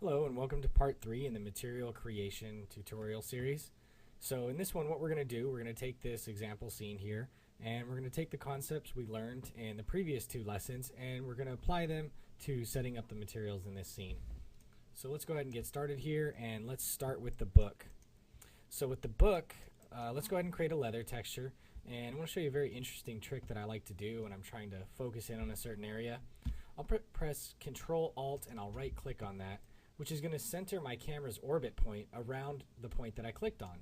Hello and welcome to part 3 in the material creation tutorial series. So in this one what we're going to do, we're going to take this example scene here and we're going to take the concepts we learned in the previous 2 lessons and we're going to apply them to setting up the materials in this scene. So let's go ahead and get started here, and let's start with the book. So with the book, let's go ahead and create a leather texture, and I want to show you a very interesting trick that I like to do when I'm trying to focus in on a certain area. I'll press Control Alt and I'll right click on that, which is going to center my camera's orbit point around the point that I clicked on.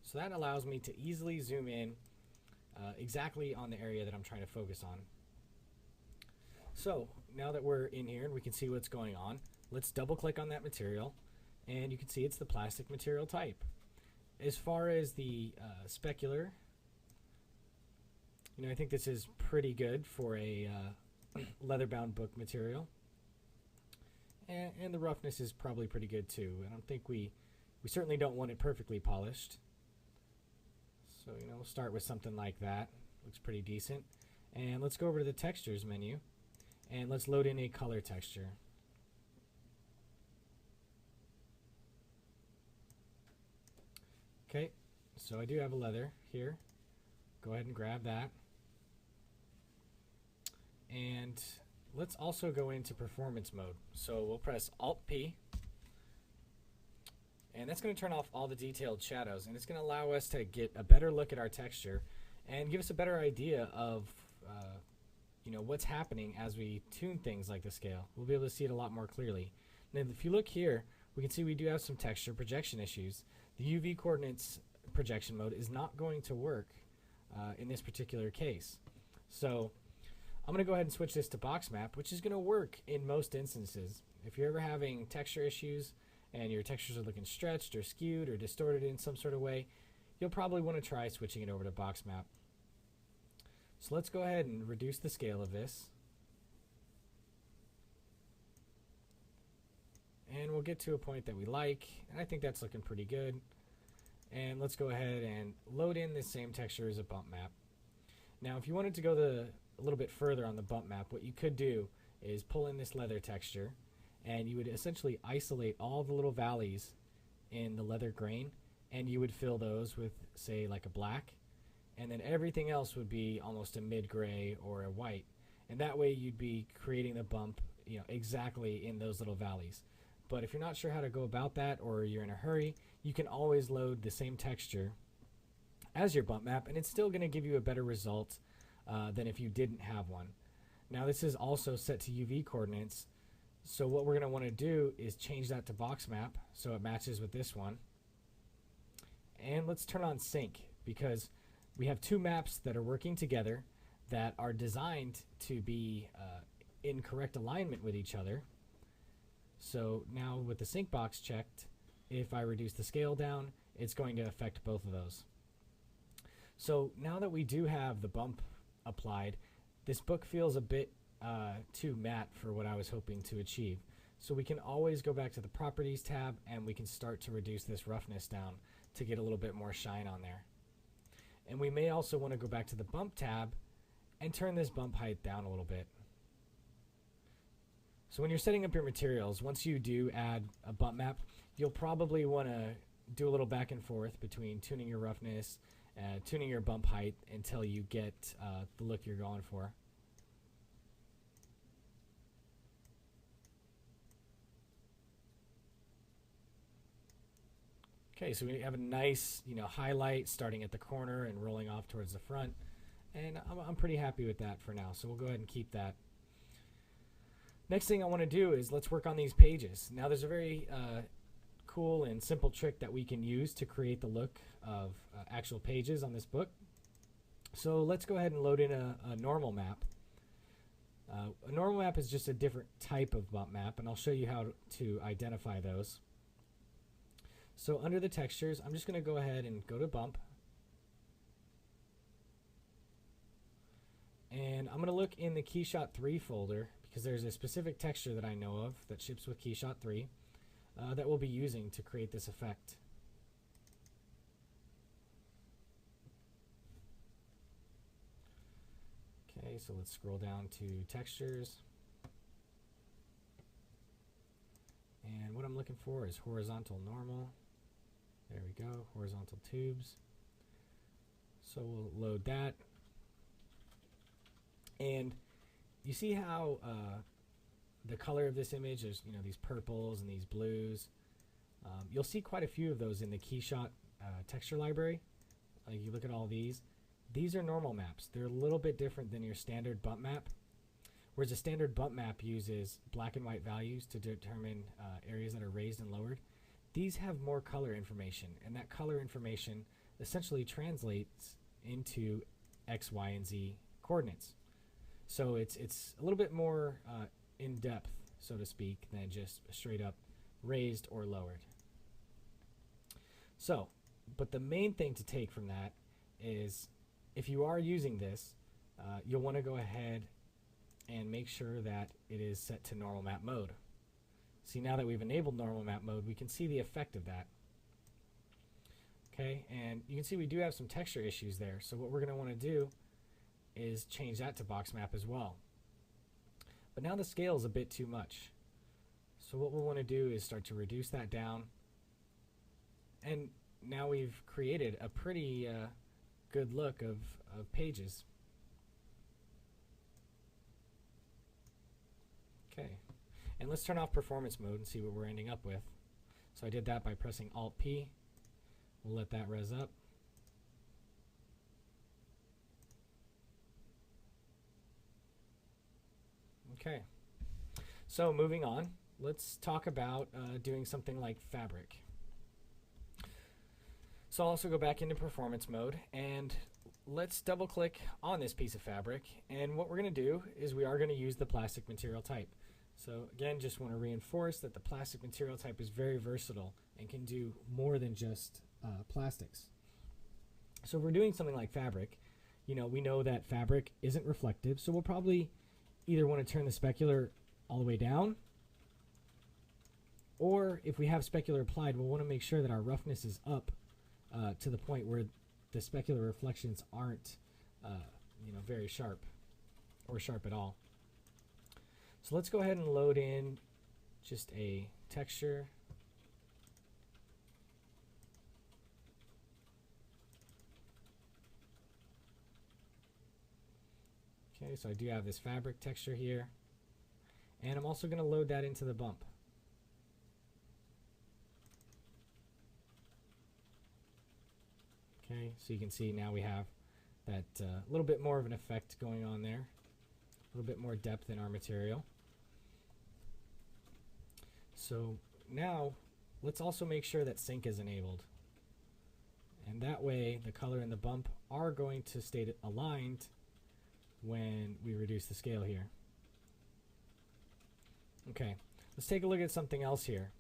So that allows me to easily zoom in exactly on the area that I'm trying to focus on. So now that we're in here and we can see what's going on, let's double click on that material and you can see it's the plastic material type. As far as the specular, I think this is pretty good for a leather-bound book material. And the roughness is probably pretty good too. I don't think we certainly don't want it perfectly polished. So we'll start with something like that. Looks pretty decent. And let's go over to the textures menu and let's load in a color texture. Okay, so I do have a leather here. Go ahead and grab that. And let's also go into performance mode. So we'll press Alt-P, and that's going to turn off all the detailed shadows, and it's going to allow us to get a better look at our texture and give us a better idea of what's happening as we tune things like the scale. We'll be able to see it a lot more clearly. Now if you look here, we can see we do have some texture projection issues. The UV coordinates projection mode is not going to work in this particular case. So I'm going to go ahead and switch this to box map, which is going to work in most instances. If you're ever having texture issues and your textures are looking stretched or skewed or distorted in some sort of way, you'll probably want to try switching it over to box map. So let's go ahead and reduce the scale of this. And we'll get to a point that we like, and I think that's looking pretty good. And let's go ahead and load in the same texture as a bump map. Now if you wanted to go a little bit further on the bump map, what you could do is pull in this leather texture and you would essentially isolate all the little valleys in the leather grain, and you would fill those with, say, like a black, and then everything else would be almost a mid-gray or a white, and that way you'd be creating the bump exactly in those little valleys. But if you're not sure how to go about that, or you're in a hurry, you can always load the same texture as your bump map and it's still going to give you a better result than if you didn't have one. Now this is also set to UV coordinates, so what we're going to want to do is change that to box map so it matches with this one. And let's turn on sync, because we have 2 maps that are working together that are designed to be in correct alignment with each other. So now with the sync box checked, if I reduce the scale down, it's going to affect both of those. So now that we do have the bump applied, this book feels a bit too matte for what I was hoping to achieve. So we can always go back to the Properties tab and we can start to reduce this roughness down to get a little bit more shine on there. And we may also want to go back to the Bump tab and turn this bump height down a little bit. So when you're setting up your materials, once you do add a bump map, you'll probably want to do a little back and forth between tuning your roughness, tuning your bump height until you get the look you're going for. Okay, so we have a nice highlight starting at the corner and rolling off towards the front, and I'm pretty happy with that for now, so we'll go ahead and keep that. Next thing I want to do is let's work on these pages. Now there's a very cool and simple trick that we can use to create the look of actual pages on this book. So let's go ahead and load in a normal map. A normal map is just a different type of bump map, and I'll show you how to identify those. So under the textures, I'm just going to go ahead and go to bump, and I'm going to look in the KeyShot 3 folder because there's a specific texture that I know of that ships with KeyShot 3 that we'll be using to create this effect. Okay, so let's scroll down to textures. And what I'm looking for is horizontal normal. There we go, horizontal tubes. So we'll load that. And you see how the color of this image is, these purples and these blues. You'll see quite a few of those in the KeyShot texture library. Like you look at all these. These are normal maps. They're a little bit different than your standard bump map. Whereas a standard bump map uses black and white values to determine areas that are raised and lowered. These have more color information, and that color information essentially translates into X, Y, and Z coordinates. So it's a little bit more in depth, so to speak, than just straight up raised or lowered. So, but the main thing to take from that is if you are using this, you'll want to go ahead and make sure that it is set to normal map mode. See, now that we've enabled normal map mode, we can see the effect of that. Okay, and you can see we do have some texture issues there. So what we're going to want to do is change that to box map as well. But now the scale is a bit too much. So what we'll want to do is start to reduce that down. And now we've created a pretty good look of pages. Okay, and let's turn off performance mode and see what we're ending up with. So I did that by pressing Alt-P. We'll let that res up. Okay, so moving on, let's talk about doing something like fabric. So I'll also go back into performance mode, and let's double click on this piece of fabric, and what we're going to do is we are going to use the plastic material type. So again, just want to reinforce that the plastic material type is very versatile and can do more than just plastics. So if we're doing something like fabric, we know that fabric isn't reflective, so we'll probably either want to turn the specular all the way down, or if we have specular applied, we'll want to make sure that our roughness is up to the point where the specular reflections aren't very sharp or sharp at all. So let's go ahead and load in just a texture. Okay, so I do have this fabric texture here, and I'm also going to load that into the bump. Okay, so you can see now we have that little bit more of an effect going on there, a little bit more depth in our material. So now let's also make sure that sync is enabled, and that way the color and the bump are going to stay aligned when we reduce the scale here. Okay, let's take a look at something else here.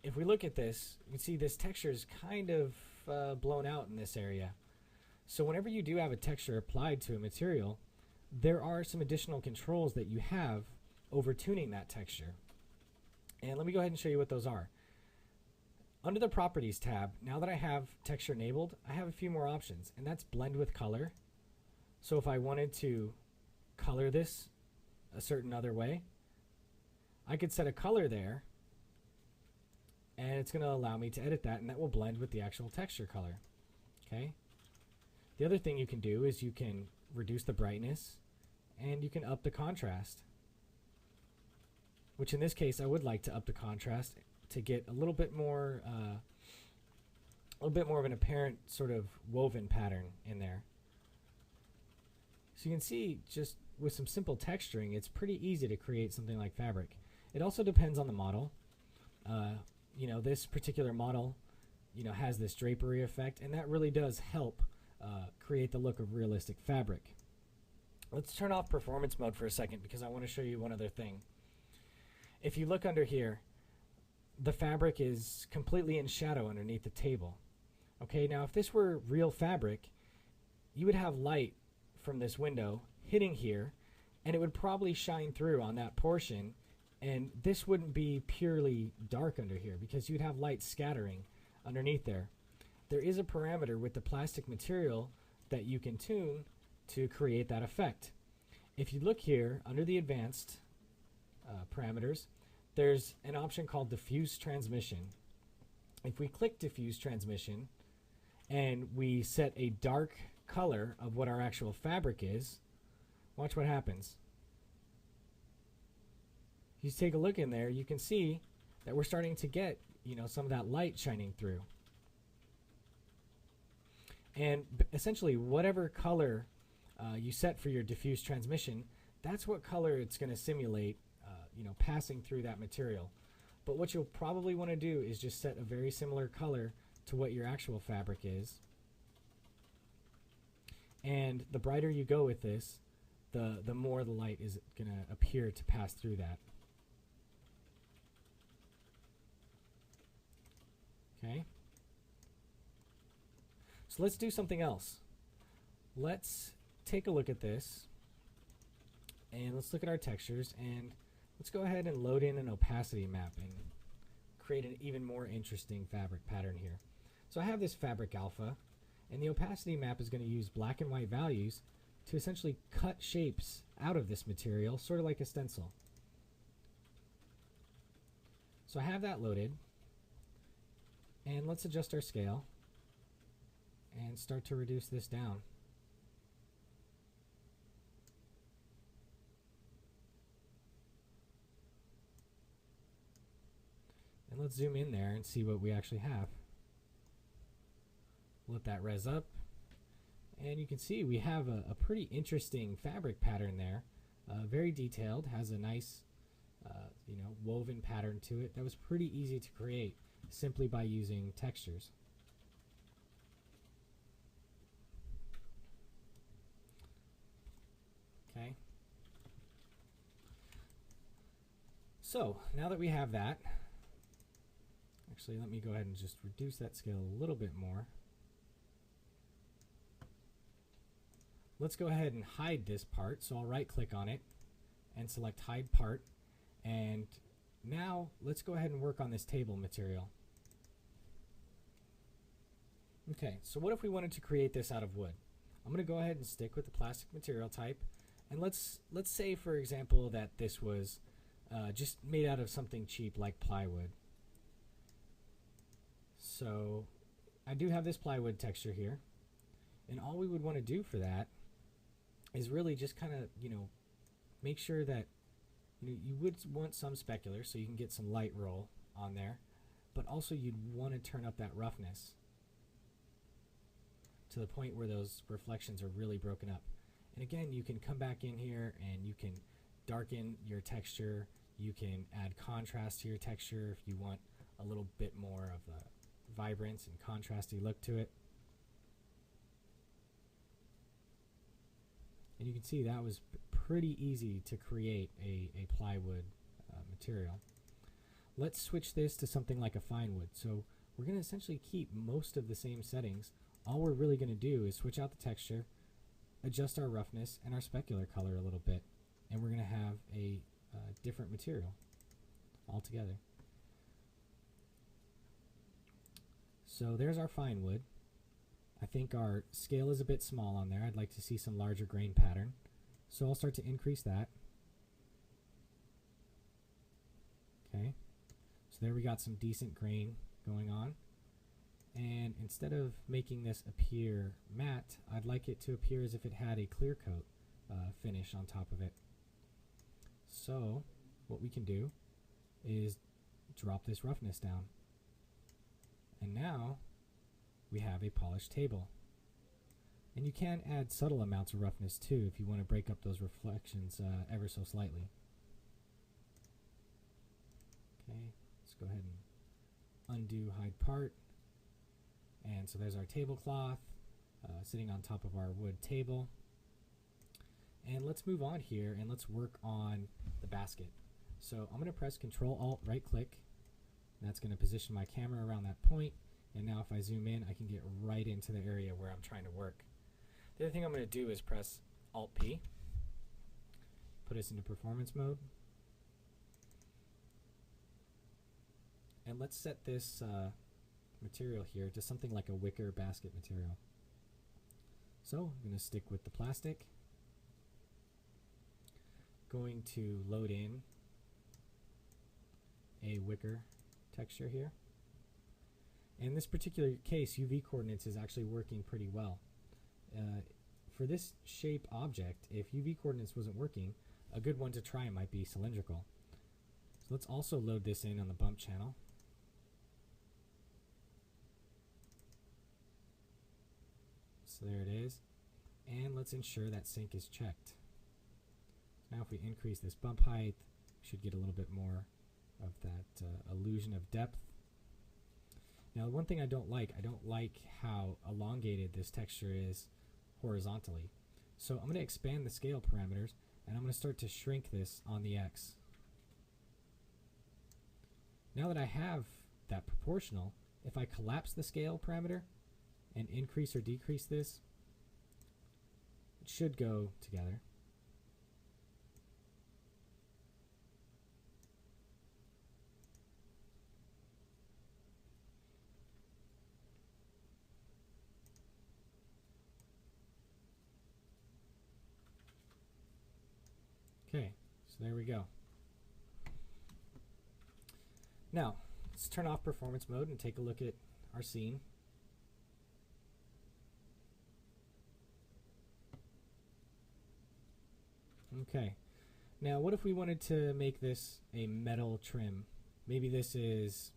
If we look at this, you can see this texture is kind of blown out in this area. So whenever you do have a texture applied to a material, there are some additional controls that you have over tuning that texture. And let me go ahead and show you what those are. Under the Properties tab, now that I have texture enabled, I have a few more options, and that's Blend with Color. So if I wanted to color this a certain other way, I could set a color there, and it's going to allow me to edit that, and that will blend with the actual texture color. Okay. The other thing you can do is you can reduce the brightness, and you can up the contrast, which in this case I would like to up the contrast to get a little bit more of an apparent sort of woven pattern in there. So you can see just with some simple texturing, it's pretty easy to create something like fabric. It also depends on the model. This particular model, has this drapery effect, and that really does help create the look of realistic fabric. Let's turn off performance mode for a second because I want to show you one other thing. If you look under here, the fabric is completely in shadow underneath the table. Okay, now if this were real fabric, you would have light from this window hitting here, and it would probably shine through on that portion, and this wouldn't be purely dark under here because you'd have light scattering underneath there. There is a parameter with the plastic material that you can tune to create that effect. If you look here under the advanced parameters, there's an option called diffuse transmission. If we click diffuse transmission and we set a dark color of what our actual fabric is, watch what happens. If you take a look in there, you can see that we're starting to get, some of that light shining through. And essentially, whatever color you set for your diffuse transmission, that's what color it's going to simulate, passing through that material. But what you'll probably want to do is just set a very similar color to what your actual fabric is. And the brighter you go with this, the more the light is going to appear to pass through that. Okay. So let's do something else. Let's take a look at this, and let's look at our textures, and let's go ahead and load in an opacity map and create an even more interesting fabric pattern here. So I have this fabric alpha, and the opacity map is going to use black and white values to essentially cut shapes out of this material, sort of like a stencil. So I have that loaded, and let's adjust our scale and start to reduce this down. And let's zoom in there and see what we actually have. Let that res up, and you can see we have a pretty interesting fabric pattern there. Very detailed, has a nice woven pattern to it that was pretty easy to create simply by using textures. Okay. So now that we have that, actually let me go ahead and just reduce that scale a little bit more. Let's go ahead and hide this part. So I'll right click on it and select hide part. And now let's go ahead and work on this table material. Okay, so what if we wanted to create this out of wood? I'm going to go ahead and stick with the plastic material type. And let's say, for example, that this was just made out of something cheap like plywood. So I do have this plywood texture here. And all we would want to do for that is really just kind of, make sure that you would want some specular so you can get some light roll on there. But also you'd want to turn up that roughness to the point where those reflections are really broken up. And again, you can come back in here and you can darken your texture. You can add contrast to your texture if you want a little bit more of a vibrance and contrasty look to it. And you can see that was pretty easy to create a plywood material. Let's switch this to something like a fine wood. So we're going to essentially keep most of the same settings. All we're really going to do is switch out the texture, adjust our roughness and our specular color a little bit, and we're going to have a different material altogether. So there's our fine wood. I think our scale is a bit small on there. I'd like to see some larger grain pattern. So I'll start to increase that. Okay, so there we got some decent grain going on. And instead of making this appear matte, I'd like it to appear as if it had a clear coat finish on top of it. So what we can do is drop this roughness down. And now we have a polished table. And you can add subtle amounts of roughness too if you want to break up those reflections ever so slightly. Okay, let's go ahead and undo hide part. And so there's our tablecloth sitting on top of our wood table. And let's move on here and let's work on the basket. So I'm going to press Control Alt right click. That's going to position my camera around that point. And now if I zoom in, I can get right into the area where I'm trying to work. The other thing I'm going to do is press Alt P, put us into performance mode. And let's set this material here to something like a wicker basket material. So I'm going to stick with the plastic. Going to load in a wicker texture here. In this particular case, UV coordinates is actually working pretty well. For this shape object, if UV coordinates wasn't working, a good one to try might be cylindrical. So let's also load this in on the bump channel. So there it is. And let's ensure that sync is checked. Now if we increase this bump height, we should get a little bit more of that illusion of depth. Now one thing I don't like how elongated this texture is horizontally. So I'm going to expand the scale parameters, and I'm going to start to shrink this on the X. Now that I have that proportional, if I collapse the scale parameter and increase or decrease this, it should go together. Okay, so there we go. Now, let's turn off performance mode and take a look at our scene. Okay, now what if we wanted to make this a metal trim? Maybe this is,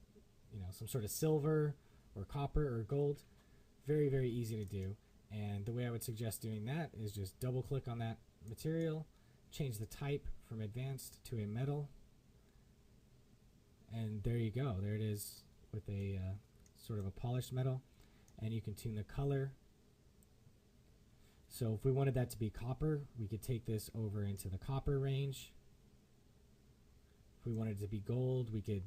some sort of silver or copper or gold. Very, very easy to do. And the way I would suggest doing that is just double click on that material, change the type from advanced to a metal, and there you go. There it is with a sort of a polished metal, and you can tune the color. So if we wanted that to be copper, we could take this over into the copper range. If we wanted it to be gold, we could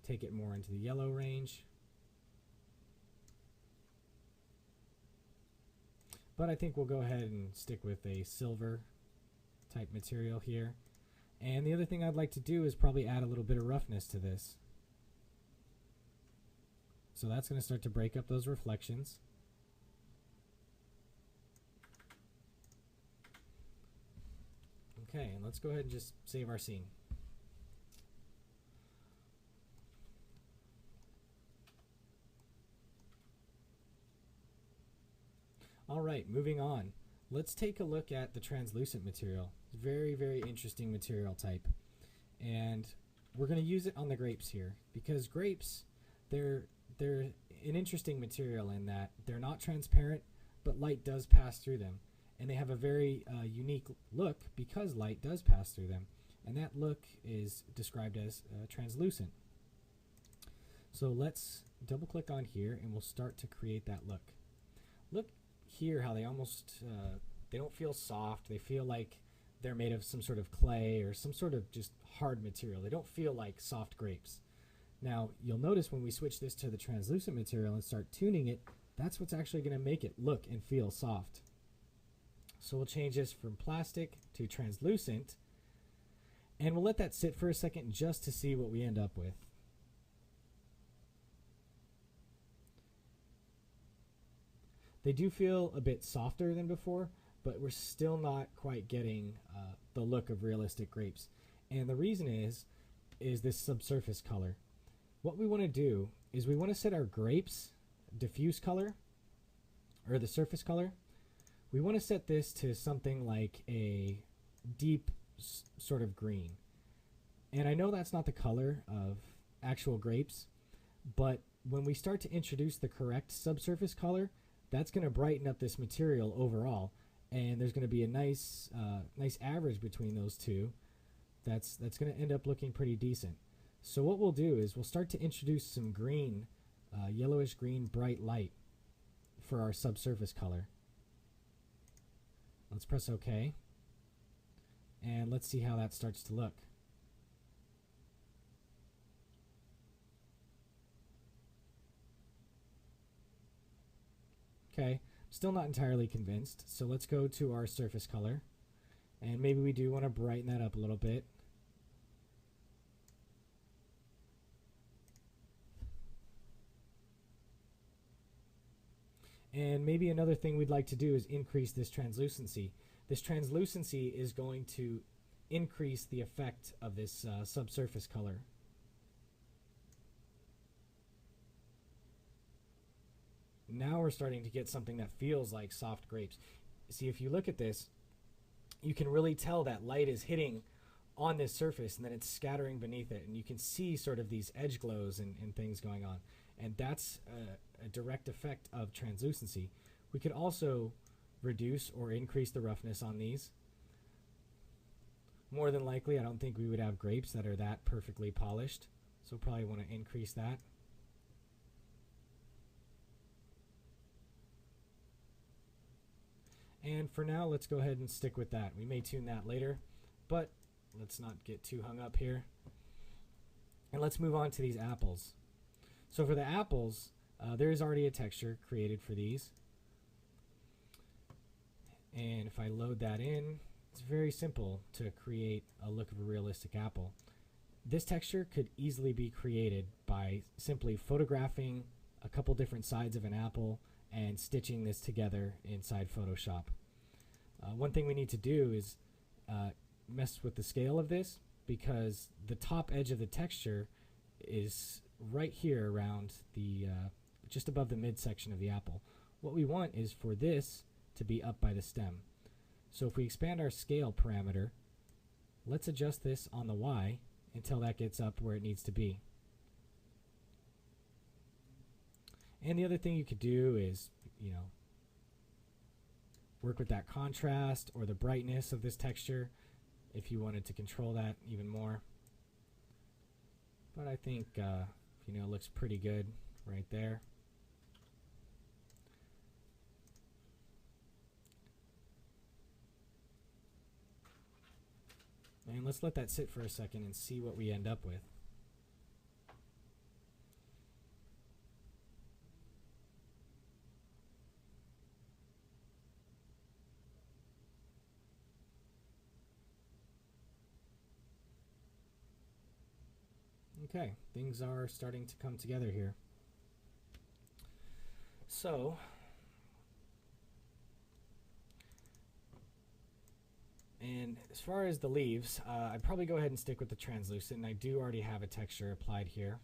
take it more into the yellow range. But I think we'll go ahead and stick with a silver type material here. And the other thing I'd like to do is probably add a little bit of roughness to this. So that's going to start to break up those reflections. Okay, and let's go ahead and just save our scene. All right, moving on. Let's take a look at the translucent material. Very, very interesting material type. And we're going to use it on the grapes here, because grapes, they're an interesting material in that they're not transparent, but light does pass through them. And they have a very unique look because light does pass through them. And that look is described as translucent. So let's double click on here and we'll start to create that look. Look here how they almost, they don't feel soft. They feel like they're made of some sort of clay or some sort of just hard material. They don't feel like soft grapes. Now, you'll notice when we switch this to the translucent material and start tuning it, that's what's actually going to make it look and feel soft. So we'll change this from plastic to translucent, and we'll let that sit for a second just to see what we end up with. They do feel a bit softer than before, but we're still not quite getting the look of realistic grapes. And the reason is this subsurface color. What we want to do is we want to set our grapes diffuse color, or the surface color. We want to set this to something like a deep sort of green. And I know that's not the color of actual grapes, but when we start to introduce the correct subsurface color, that's going to brighten up this material overall. And there's going to be a nice average between those two. That's going to end up looking pretty decent. So what we'll do is we'll start to introduce some green, yellowish green bright light for our subsurface color. Let's press OK. And let's see how that starts to look. Okay, still not entirely convinced. So let's go to our surface color. And maybe we do want to brighten that up a little bit. And maybe another thing we'd like to do is increase this translucency. This translucency is going to increase the effect of this subsurface color. now we're starting to get something that feels like soft grapes. See, if you look at this, you can really tell that light is hitting on this surface and then it's scattering beneath it, and you can see sort of these edge glows and things going on, and that's a direct effect of translucency. We could also reduce or increase the roughness on these. More than likely, I don't think we would have grapes that are that perfectly polished, so probably want to increase that. And for now, let's go ahead and stick with that. We may tune that later, but let's not get too hung up here. And let's move on to these apples. So for the apples, there is already a texture created for these. And if I load that in, it's very simple to create a look of a realistic apple. This texture could easily be created by simply photographing a couple different sides of an apple and stitching this together inside Photoshop. One thing we need to do is mess with the scale of this, because the top edge of the texture is right here around the just above the midsection of the apple. What we want is for this to be up by the stem. So if we expand our scale parameter, let's adjust this on the Y until that gets up where it needs to be. And the other thing you could do is, work with that contrast or the brightness of this texture if you wanted to control that even more. But I think, it looks pretty good right there. And let's let that sit for a second and see what we end up with. Okay, things are starting to come together here. So, and as far as the leaves, I'd probably go ahead and stick with the translucent, and I do already have a texture applied here.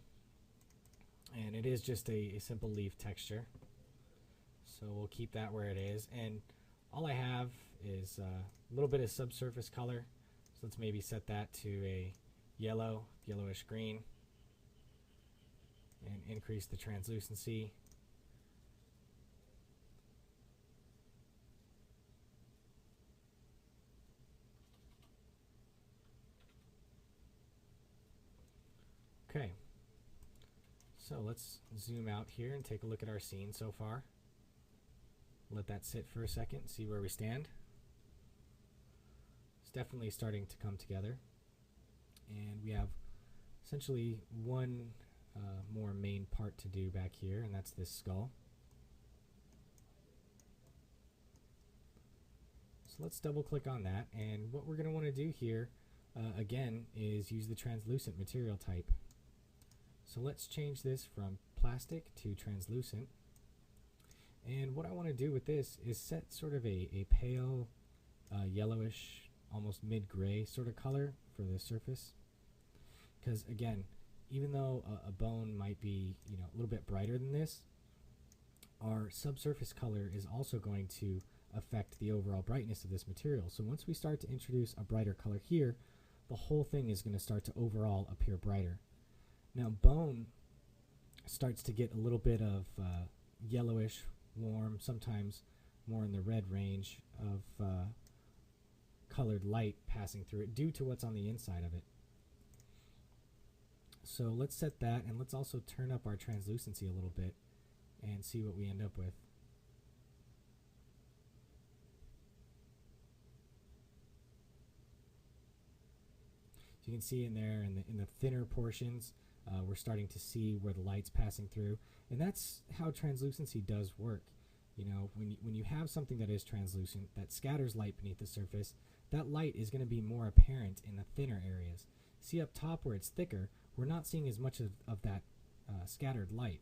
And it is just a simple leaf texture. So we'll keep that where it is. And all I have is a little bit of subsurface color. So let's maybe set that to a yellowish green, and increase the translucency. Okay, so let's zoom out here and take a look at our scene so far. Let that sit for a second, see where we stand. It's definitely starting to come together. And we have essentially one more main part to do back here, and that's this skull. So let's double click on that, and what we're going to want to do here again is use the translucent material type. So let's change this from plastic to translucent, and what I want to do with this is set sort of a pale yellowish, almost mid-gray sort of color for the surface. Because again, even though a bone might be a little bit brighter than this, our subsurface color is also going to affect the overall brightness of this material. So once we start to introduce a brighter color here, the whole thing is going to start to overall appear brighter. Now bone starts to get a little bit of yellowish, warm, sometimes more in the red range of colored light passing through it due to what's on the inside of it. So let's set that, and let's also turn up our translucency a little bit and see what we end up with. So you can see in there in the thinner portions, we're starting to see where the light's passing through, and that's how translucency does work. When you have something that is translucent, that scatters light beneath the surface, that light is going to be more apparent in the thinner areas. See up top where it's thicker, we're not seeing as much of that scattered light.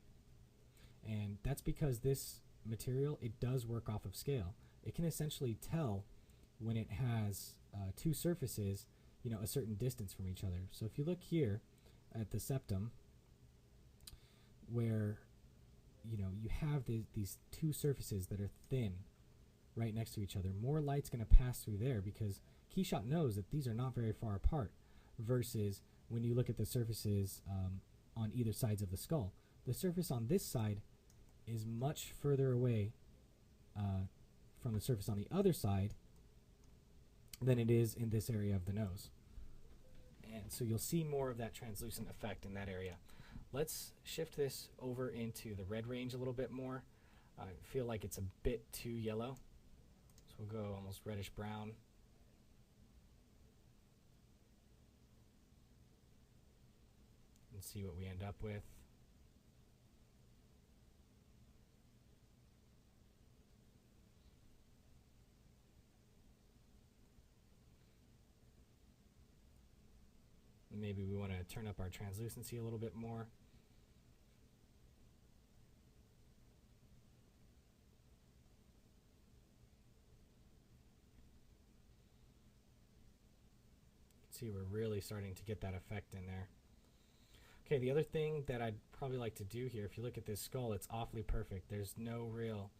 And that's because this material, it does work off of scale. It can essentially tell when it has two surfaces, a certain distance from each other. So if you look here at the septum, where you have these two surfaces that are thin right next to each other, more light's going to pass through there because KeyShot knows that these are not very far apart, versus when you look at the surfaces on either sides of the skull. The surface on this side is much further away from the surface on the other side than it is in this area of the nose. And so you'll see more of that translucent effect in that area. Let's shift this over into the red range a little bit more. I feel like it's a bit too yellow. So we'll go almost reddish brown. And see what we end up with. Maybe we want to turn up our translucency a little bit more. See, we're really starting to get that effect in there. Okay, the other thing that I'd probably like to do here, if you look at this skull, it's awfully perfect. There's no real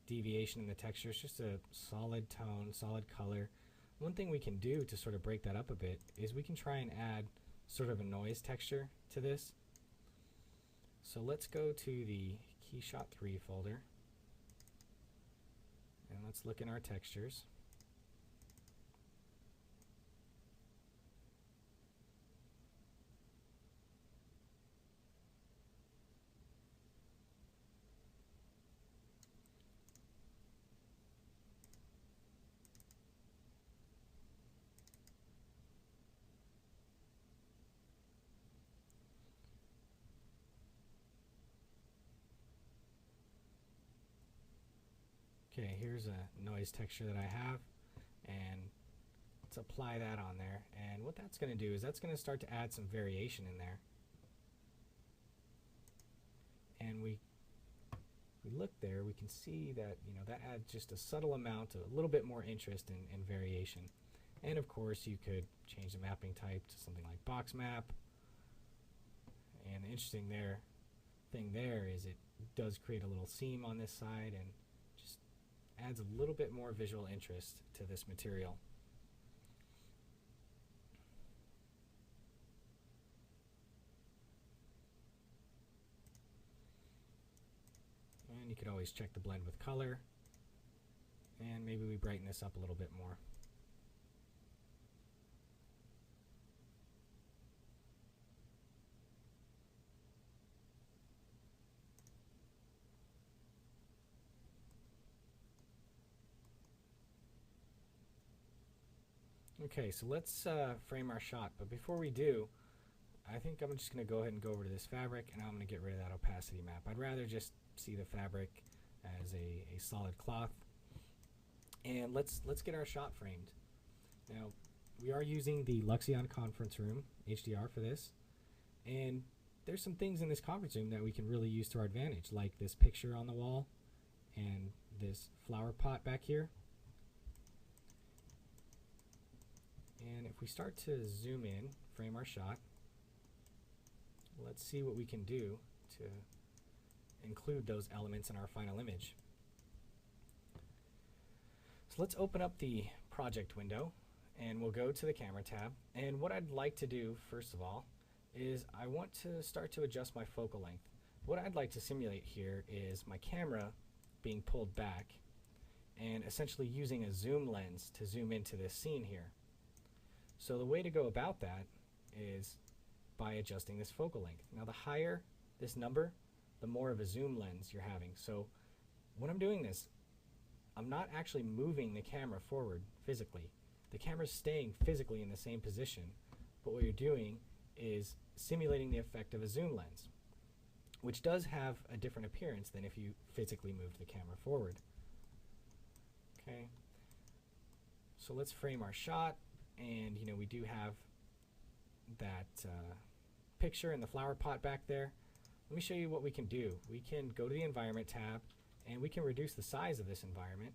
deviation in the texture. It's just a solid tone, solid color. One thing we can do to sort of break that up a bit is we can try and add sort of a noise texture to this. So let's go to the KeyShot 3 folder and let's look in our textures. Okay, here's a noise texture that I have, and let's apply that on there. And what that's going to do is that's going to start to add some variation in there. And we look there, we can see that that adds just a subtle amount, a little bit more interest in variation. And of course, you could change the mapping type to something like box map. And the interesting thing there is it does create a little seam on this side and just adds a little bit more visual interest to this material. And you could always check the blend with color, and maybe we brighten this up a little bit more. Okay, so let's frame our shot, but before we do, I think I'm just going to go ahead and go over to this fabric, and I'm going to get rid of that opacity map. I'd rather just see the fabric as a solid cloth. And let's get our shot framed. Now, we are using the Luxion conference room HDR for this, and there's some things in this conference room that we can really use to our advantage, like this picture on the wall and this flower pot back here. And if we start to zoom in, frame our shot, let's see what we can do to include those elements in our final image. So let's open up the project window and we'll go to the camera tab. And what I'd like to do, first of all, is I want to start to adjust my focal length. What I'd like to simulate here is my camera being pulled back and essentially using a zoom lens to zoom into this scene here. So the way to go about that is by adjusting this focal length. Now the higher this number, the more of a zoom lens you're having. So when I'm doing this, I'm not actually moving the camera forward physically. The camera's staying physically in the same position, but what you're doing is simulating the effect of a zoom lens, which does have a different appearance than if you physically moved the camera forward. Okay, so let's frame our shot. And we do have that picture in the flower pot back there. Let me show you what we can do. We can go to the environment tab and we can reduce the size of this environment,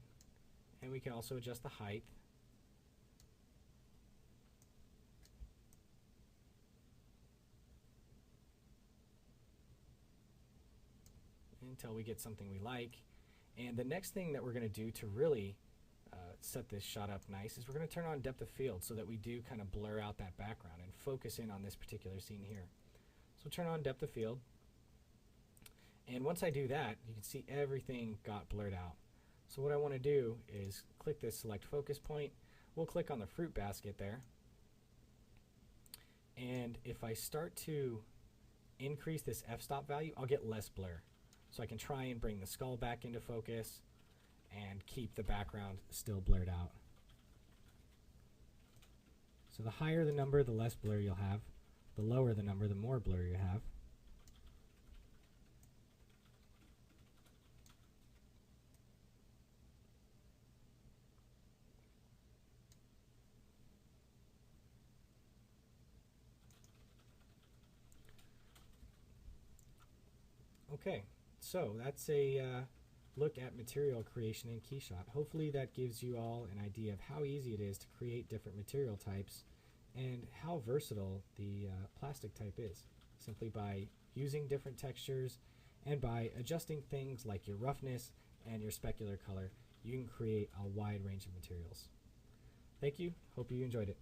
and we can also adjust the height. And until we get something we like. And the next thing that we're going to do to really set this shot up nice is we're going to turn on depth of field so that we do kind of blur out that background and focus in on this particular scene here. So turn on depth of field. And once I do that, you can see everything got blurred out. So what I want to do is click this select focus point. We'll click on the fruit basket there. And if I start to increase this f-stop value, I'll get less blur. So I can try and bring the skull back into focus and keep the background still blurred out. So the higher the number, the less blur you'll have. The lower the number, the more blur you have. Okay, so that's a look at material creation in KeyShot. Hopefully that gives you all an idea of how easy it is to create different material types and how versatile the plastic type is. Simply by using different textures and by adjusting things like your roughness and your specular color, you can create a wide range of materials. Thank you. Hope you enjoyed it.